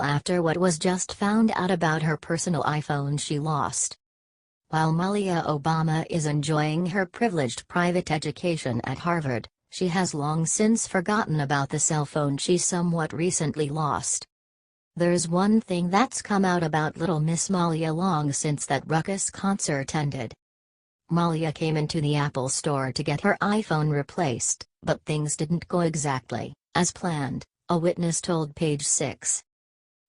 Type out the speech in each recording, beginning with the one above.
after what was just found out about her personal iPhone she lost. While Malia Obama is enjoying her privileged private education at Harvard, she has long since forgotten about the cell phone she somewhat recently lost. There's one thing that's come out about little Miss Malia long since that ruckus concert ended. Malia came into the Apple store to get her iPhone replaced, but things didn't go exactly as planned, a witness told Page 6.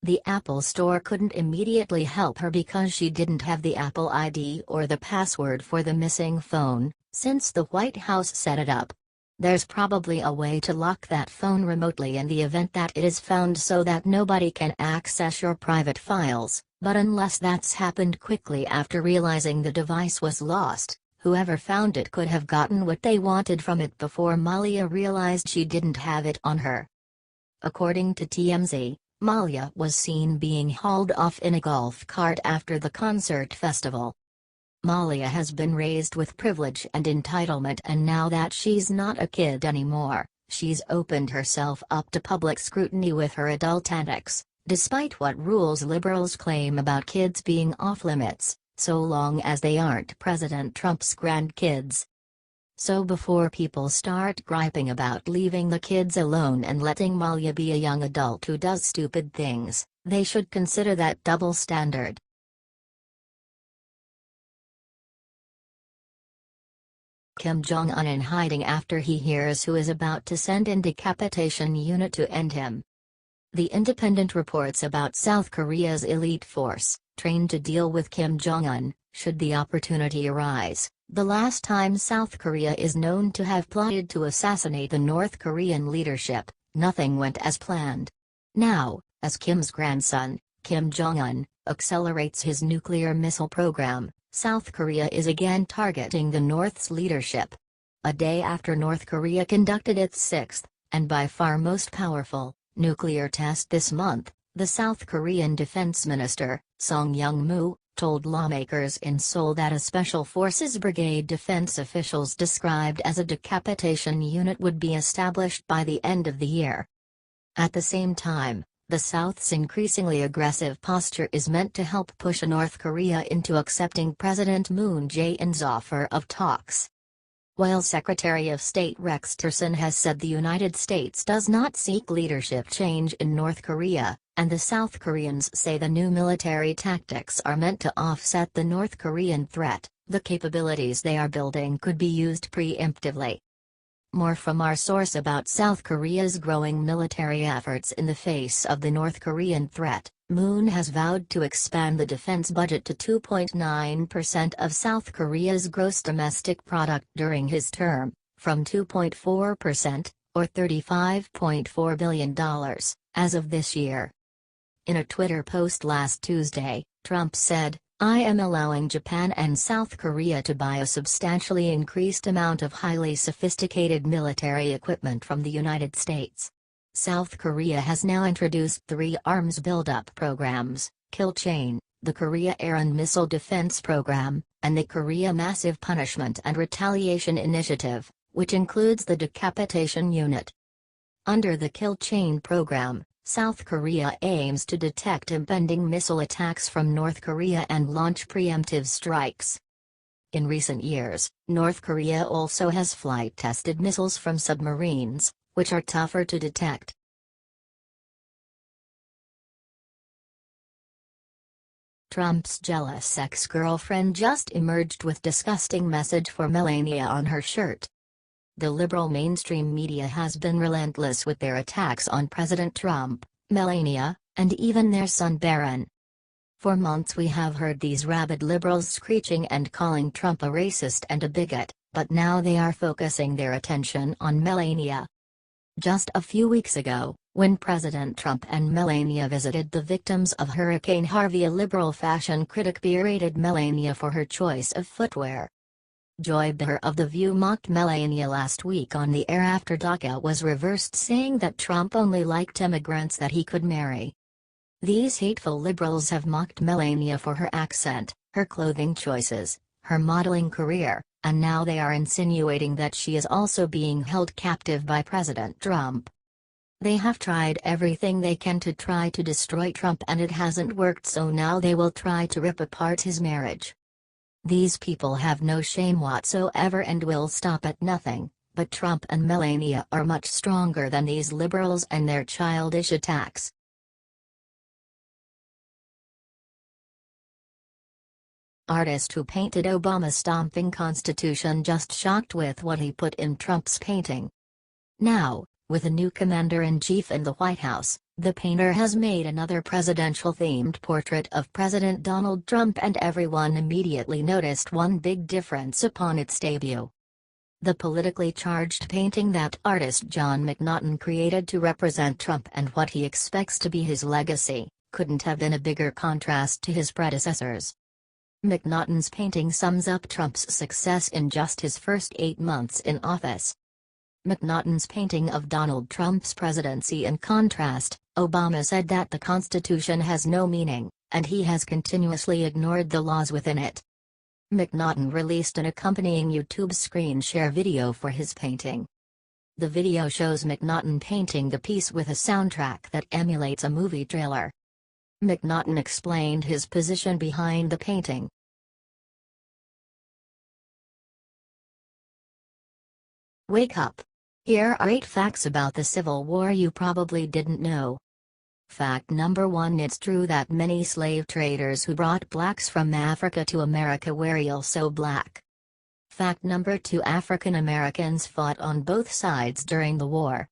The Apple store couldn't immediately help her because she didn't have the Apple ID or the password for the missing phone, since the White House set it up. There's probably a way to lock that phone remotely in the event that it is found so that nobody can access your private files, but unless that's happened quickly after realizing the device was lost, whoever found it could have gotten what they wanted from it before Malia realized she didn't have it on her. According to TMZ, Malia was seen being hauled off in a golf cart after the concert festival. Malia has been raised with privilege and entitlement, and now that she's not a kid anymore, she's opened herself up to public scrutiny with her adult antics, despite what rules liberals claim about kids being off-limits, so long as they aren't President Trump's grandkids. So before people start griping about leaving the kids alone and letting Malia be a young adult who does stupid things, they should consider that double standard. Kim Jong-un in hiding after he hears who is about to send in decapitation unit to end him. The Independent reports about South Korea's elite force, trained to deal with Kim Jong-un, should the opportunity arise. The last time South Korea is known to have plotted to assassinate the North Korean leadership, nothing went as planned. Now, as Kim's grandson, Kim Jong-un, accelerates his nuclear missile program, South Korea is again targeting the North's leadership. A day after North Korea conducted its sixth, and by far most powerful, nuclear test this month, the South Korean Defense Minister, Song Young-moo, told lawmakers in Seoul that a Special Forces Brigade defense officials described as a decapitation unit would be established by the end of the year. At the same time, the South's increasingly aggressive posture is meant to help push North Korea into accepting President Moon Jae-in's offer of talks. While Secretary of State Rex Tillerson has said the United States does not seek leadership change in North Korea, and the South Koreans say the new military tactics are meant to offset the North Korean threat, the capabilities they are building could be used preemptively. More from our source about South Korea's growing military efforts in the face of the North Korean threat. Moon has vowed to expand the defense budget to 2.9% of South Korea's gross domestic product during his term, from 2.4%, or $35.4 billion, as of this year. In a Twitter post last Tuesday, Trump said, "I am allowing Japan and South Korea to buy a substantially increased amount of highly sophisticated military equipment from the United States." South Korea has now introduced 3 arms buildup programs: Kill Chain, the Korea Air and Missile Defense Program, and the Korea Massive Punishment and Retaliation Initiative, which includes the decapitation unit. Under the Kill Chain program, South Korea aims to detect impending missile attacks from North Korea and launch preemptive strikes. In recent years, North Korea also has flight-tested missiles from submarines, which are tougher to detect. Trump's jealous ex-girlfriend just emerged with disgusting message for Melania on her shirt. The liberal mainstream media has been relentless with their attacks on President Trump, Melania, and even their son Barron. For months we have heard these rabid liberals screeching and calling Trump a racist and a bigot, but now they are focusing their attention on Melania. Just a few weeks ago, when President Trump and Melania visited the victims of Hurricane Harvey, a liberal fashion critic berated Melania for her choice of footwear. Joy Behar of The View mocked Melania last week on the air after DACA was reversed, saying that Trump only liked immigrants that he could marry. These hateful liberals have mocked Melania for her accent, her clothing choices, her modeling career, and now they are insinuating that she is also being held captive by President Trump. They have tried everything they can to try to destroy Trump and it hasn't worked, so now they will try to rip apart his marriage. These people have no shame whatsoever and will stop at nothing, but Trump and Melania are much stronger than these liberals and their childish attacks. Artist who painted Obama's stomping constitution just shocked with what he put in Trump's painting. Now, with a new commander-in-chief in the White House, the painter has made another presidential-themed portrait of President Donald Trump and everyone immediately noticed one big difference upon its debut. The politically charged painting that artist John McNaughton created to represent Trump and what he expects to be his legacy, couldn't have been a bigger contrast to his predecessors. McNaughton's painting sums up Trump's success in just his first 8 months in office. McNaughton's painting of Donald Trump's presidency in contrast, Obama said that the Constitution has no meaning, and he has continuously ignored the laws within it. McNaughton released an accompanying YouTube screen share video for his painting. The video shows McNaughton painting the piece with a soundtrack that emulates a movie trailer. McNaughton explained his position behind the painting. Wake up! Here are 8 facts about the Civil War you probably didn't know. Fact number 1: it's true that many slave traders who brought blacks from Africa to America were also black. Fact number 2: African Americans fought on both sides during the war.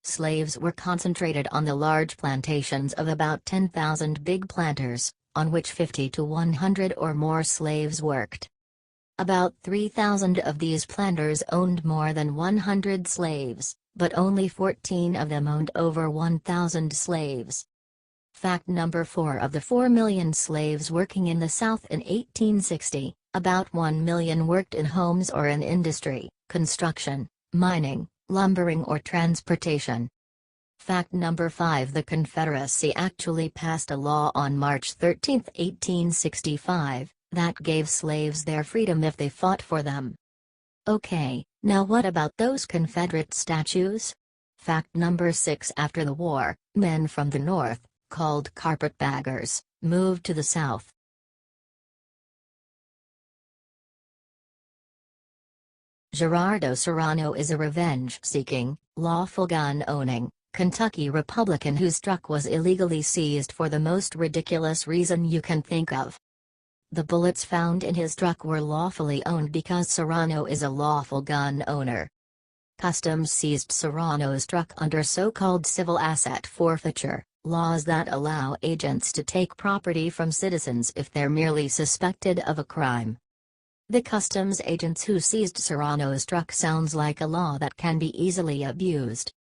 Slaves were concentrated on the large plantations of about 10,000 big planters, on which 50 to 100 or more slaves worked. About 3,000 of these planters owned more than 100 slaves, but only 14 of them owned over 1,000 slaves. Fact number 4: of the 4 million slaves working in the South in 1860, about 1 million worked in homes or in industry, construction, mining, lumbering or transportation. Fact number 5: the Confederacy actually passed a law on March 13, 1865, that gave slaves their freedom if they fought for them. Okay, now what about those Confederate statues? Fact number 6: after the war, men from the North, called carpetbaggers, moved to the South. Gerardo Serrano is a revenge-seeking, lawful gun-owning, Kentucky Republican whose truck was illegally seized for the most ridiculous reason you can think of. The bullets found in his truck were lawfully owned because Serrano is a lawful gun owner. Customs seized Serrano's truck under so-called civil asset forfeiture, laws that allow agents to take property from citizens if they're merely suspected of a crime. The customs agents who seized Serrano's truck sounds like a law that can be easily abused.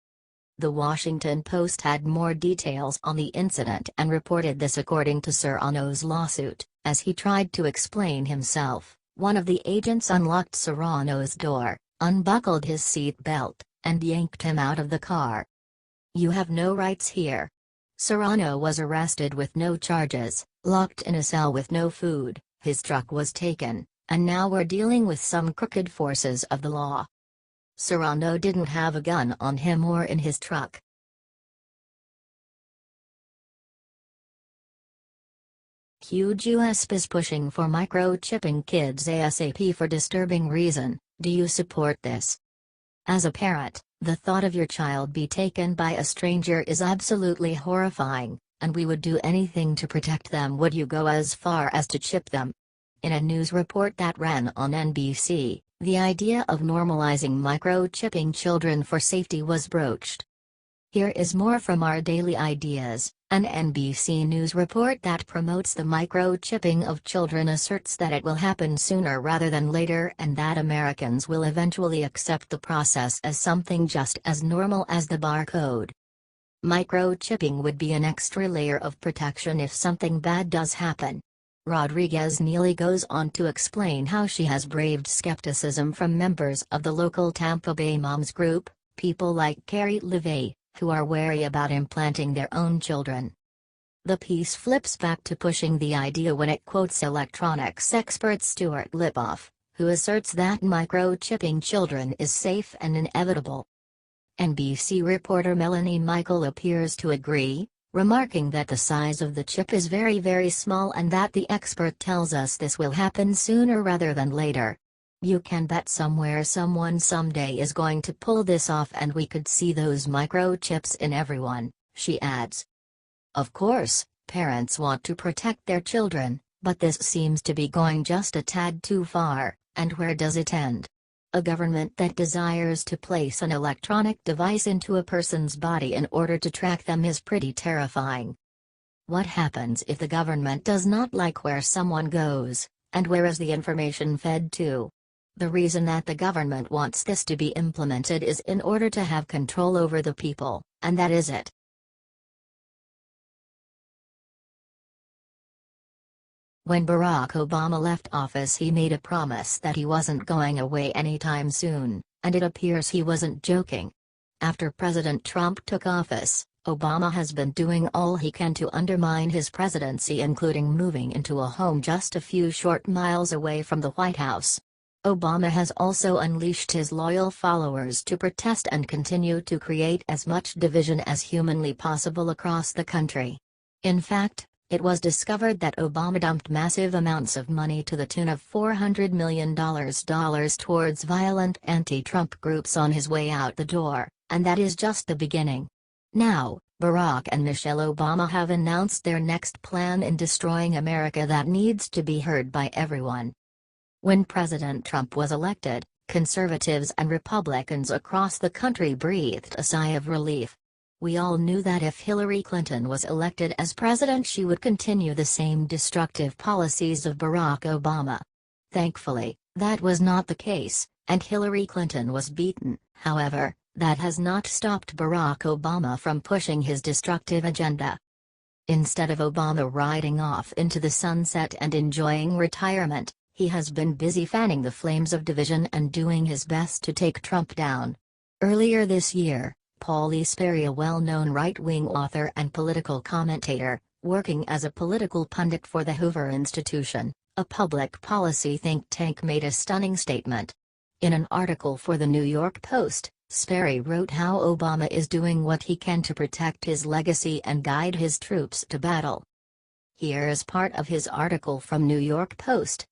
The Washington Post had more details on the incident and reported this according to Serrano's lawsuit. As he tried to explain himself, one of the agents unlocked Serrano's door, unbuckled his seat belt, and yanked him out of the car. "You have no rights here." Serrano was arrested with no charges, locked in a cell with no food, his truck was taken, and now we're dealing with some crooked forces of the law. Serrano didn't have a gun on him or in his truck. Huge US is pushing for microchipping kids ASAP for disturbing reason. Do you support this? As a parent, the thought of your child be taken by a stranger is absolutely horrifying, and we would do anything to protect them. Would you go as far as to chip them? In a news report that ran on NBC, the idea of normalizing microchipping children for safety was broached. Here is more from our Daily Ideas. An NBC News report that promotes the microchipping of children asserts that it will happen sooner rather than later and that Americans will eventually accept the process as something just as normal as the barcode. Microchipping would be an extra layer of protection if something bad does happen. Rodriguez Neely goes on to explain how she has braved skepticism from members of the local Tampa Bay moms group, people like Carrie LeVay, who are wary about implanting their own children. The piece flips back to pushing the idea when it quotes electronics expert Stuart Lipoff, who asserts that microchipping children is safe and inevitable. NBC reporter Melanie Michael appears to agree, remarking that the size of the chip is very very small and that the expert tells us this will happen sooner rather than later. You can bet somewhere someone someday is going to pull this off and we could see those microchips in everyone, she adds. Of course, parents want to protect their children, but this seems to be going just a tad too far, and where does it end? A government that desires to place an electronic device into a person's body in order to track them is pretty terrifying. What happens if the government does not like where someone goes, and where is the information fed to? The reason that the government wants this to be implemented is in order to have control over the people, and that is it. When Barack Obama left office, he made a promise that he wasn't going away anytime soon, and it appears he wasn't joking. After President Trump took office, Obama has been doing all he can to undermine his presidency, including moving into a home just a few short miles away from the White House. Obama has also unleashed his loyal followers to protest and continue to create as much division as humanly possible across the country. In fact, it was discovered that Obama dumped massive amounts of money to the tune of $400 million towards violent anti-Trump groups on his way out the door, and that is just the beginning. Now, Barack and Michelle Obama have announced their next plan in destroying America that needs to be heard by everyone. When President Trump was elected, conservatives and Republicans across the country breathed a sigh of relief. We all knew that if Hillary Clinton was elected as president, she would continue the same destructive policies of Barack Obama. Thankfully, that was not the case, and Hillary Clinton was beaten. However, that has not stopped Barack Obama from pushing his destructive agenda. Instead of Obama riding off into the sunset and enjoying retirement, he has been busy fanning the flames of division and doing his best to take Trump down. Earlier this year, Paul E. Sperry, a well-known right-wing author and political commentator, working as a political pundit for the Hoover Institution, a public policy think tank, made a stunning statement. In an article for the New York Post, Sperry wrote how Obama is doing what he can to protect his legacy and guide his troops to battle. Here is part of his article from New York Post.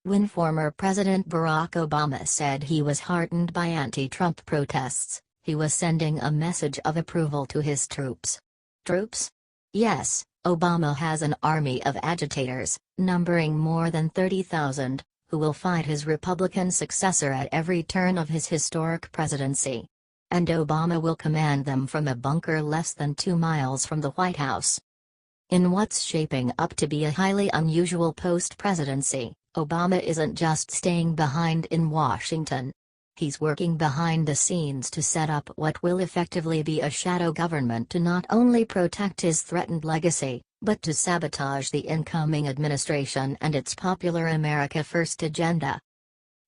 When former President Barack Obama said he was heartened by anti-Trump protests, he was sending a message of approval to his troops. Troops? Yes, Obama has an army of agitators, numbering more than 30,000, who will fight his Republican successor at every turn of his historic presidency. And Obama will command them from a bunker less than 2 miles from the White House. In what's shaping up to be a highly unusual post-presidency, Obama isn't just staying behind in Washington. He's working behind the scenes to set up what will effectively be a shadow government to not only protect his threatened legacy, but to sabotage the incoming administration and its popular America First agenda.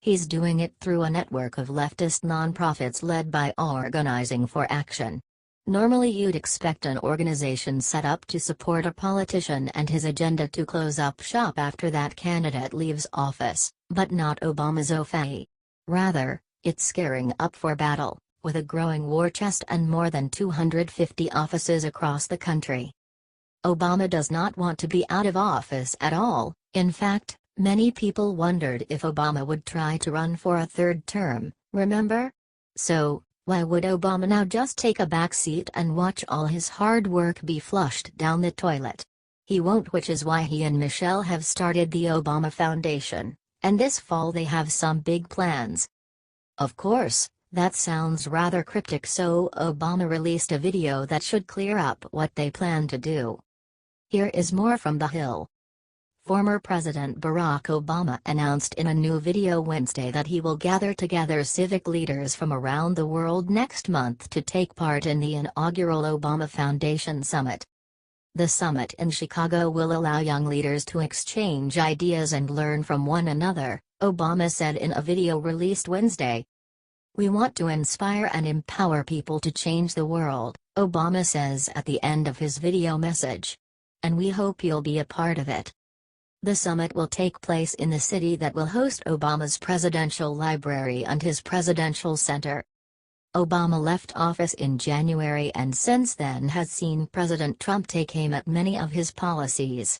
He's doing it through a network of leftist nonprofits led by Organizing for Action. Normally you'd expect an organization set up to support a politician and his agenda to close up shop after that candidate leaves office, but not Obama's OFA. Rather, it's gearing up for battle, with a growing war chest and more than 250 offices across the country. Obama does not want to be out of office at all. In fact, many people wondered if Obama would try to run for a third term, remember? So, why would Obama now just take a back seat and watch all his hard work be flushed down the toilet? He won't, which is why he and Michelle have started the Obama Foundation, and this fall they have some big plans. Of course, that sounds rather cryptic, so Obama released a video that should clear up what they plan to do. Here is more from The Hill. Former President Barack Obama announced in a new video Wednesday that he will gather together civic leaders from around the world next month to take part in the inaugural Obama Foundation Summit. The summit in Chicago will allow young leaders to exchange ideas and learn from one another, Obama said in a video released Wednesday. "We want to inspire and empower people to change the world," Obama says at the end of his video message. "And we hope you'll be a part of it." The summit will take place in the city that will host Obama's presidential library and his presidential center. Obama left office in January and since then has seen President Trump take aim at many of his policies.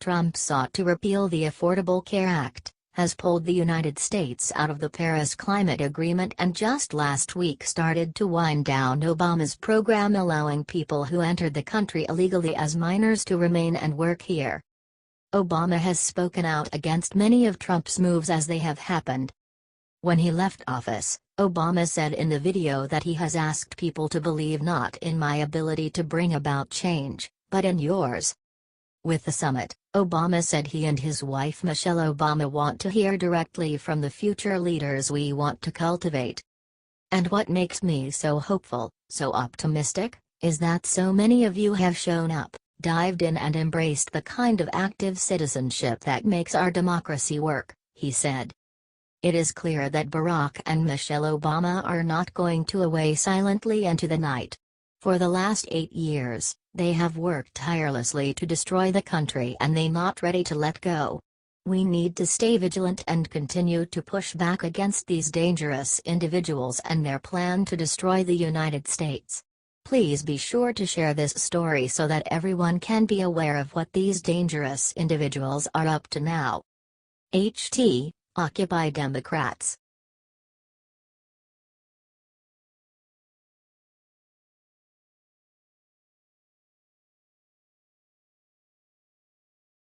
Trump sought to repeal the Affordable Care Act, has pulled the United States out of the Paris Climate Agreement and just last week started to wind down Obama's program allowing people who entered the country illegally as minors to remain and work here. Obama has spoken out against many of Trump's moves as they have happened. When he left office, Obama said in the video that he has asked people to believe not in my ability to bring about change, but in yours. With the summit, Obama said he and his wife Michelle Obama want to hear directly from the future leaders we want to cultivate. And what makes me so hopeful, so optimistic, is that so many of you have shown up, dived in and embraced the kind of active citizenship that makes our democracy work, he said. It is clear that Barack and Michelle Obama are not going to away silently into the night. For the last 8 years, they have worked tirelessly to destroy the country and they're not ready to let go. We need to stay vigilant and continue to push back against these dangerous individuals and their plan to destroy the United States. Please be sure to share this story so that everyone can be aware of what these dangerous individuals are up to now. HT Occupy Democrats.